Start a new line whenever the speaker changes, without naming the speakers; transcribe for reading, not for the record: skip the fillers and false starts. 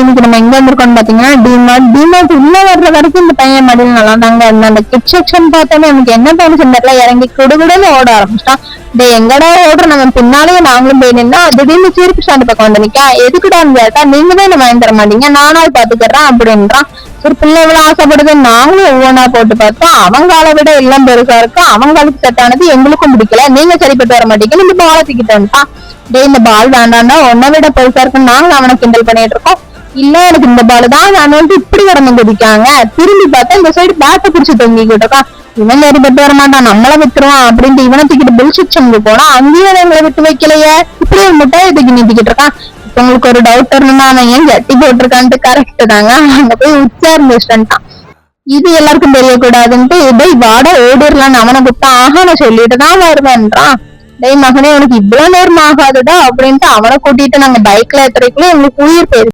இன்னைக்கு நம்ம எங்க வந்திருக்கோம்னு பாத்தீங்கன்னா டிமார்ட் உள்ள வர்ற வரைக்கும் இந்த பையன் மடியில் நல்லா தாங்க இருந்தா. அந்த கிட் செக்ஷன் பார்த்தோன்னே எனக்கு என்ன தோணுச்சுன்னு தெரியல, இறங்கி குடுகுடுன்னு ஓட ஆரம்பிச்சிட்டான். எங்கடா ஓடுற, நம்ம பின்னாலேயே நாங்களும் போய் நின்னா திடீர்னு சீர்ப்பு ஸ்டாண்ட் பக்கம் வந்து நிக்கா. எதுக்குடான்னு கேட்டா, நீங்க தான் என்ன வாங்கி தர மாட்டீங்க, நானா பாத்துக்கிறேன் அப்படின்றான். ஒரு பிள்ளை எவ்வளவு ஆசைப்படுது, நாங்களும் ஒவ்வொன்னா போட்டு பார்த்தோம். அவங்களை விட எல்லாம் பெருசா இருக்கு, அவங்களுக்கு செட் ஆனது எங்களுக்கும் பிடிக்கல, நீங்க சரிப்பட்டு வர மாட்டீங்க, இந்த பாலை தூக்கிட்டு வந்துட்டான். இந்த பால் வேண்டாம்னா உன்னை விட பெருசா இருக்குன்னு நாங்க அவனை கிண்டல் பண்ணிட்டு இருக்கோம். இல்ல எனக்கு இந்த பால் தான் வேணும்னு இப்படி வரணும் குதிக்காங்க. திரும்பி பார்த்தா இந்த சைடு பேட்டை பிடிச்சி தொங்கிக்கிட்டு இருக்கான். இவன் சரிப்பட்டு வர மாட்டான், நம்மள விட்டுருவான் அப்படின்ட்டு இவனை தூக்கிட்டு பில் செக்ஷனுக்கு போனா அங்கேயும் எங்களை விட்டு வைக்கலையே. இப்படியே முட்டையை தூக்கி நீட்டிக்கிட்டு இருக்கான். உங்களுக்கு ஒரு டவுட் இருந்தா அவன் ஏன் ஜட்டி போட்டிருக்கான்ட்டு கரெக்ட் தாங்க. அங்க போய் உச்சார்ந்து வச்சுட்டான். இது எல்லாருக்கும் தெரியக்கூடாதுன்ட்டு வாட ஓடிடலான்னு அவனை கூப்பிட்டான். ஆஹா நான் சொல்லிட்டு தான் வருவேன்றான். மகனே உனக்கு இவ்வளவு நேரம் ஆகாதுடா அப்படின்ட்டு அவனை கூட்டிட்டு நாங்க பைக்ல ஏத்துறதுக்குள்ள எங்களுக்கு உயிர் போயிருக்கு.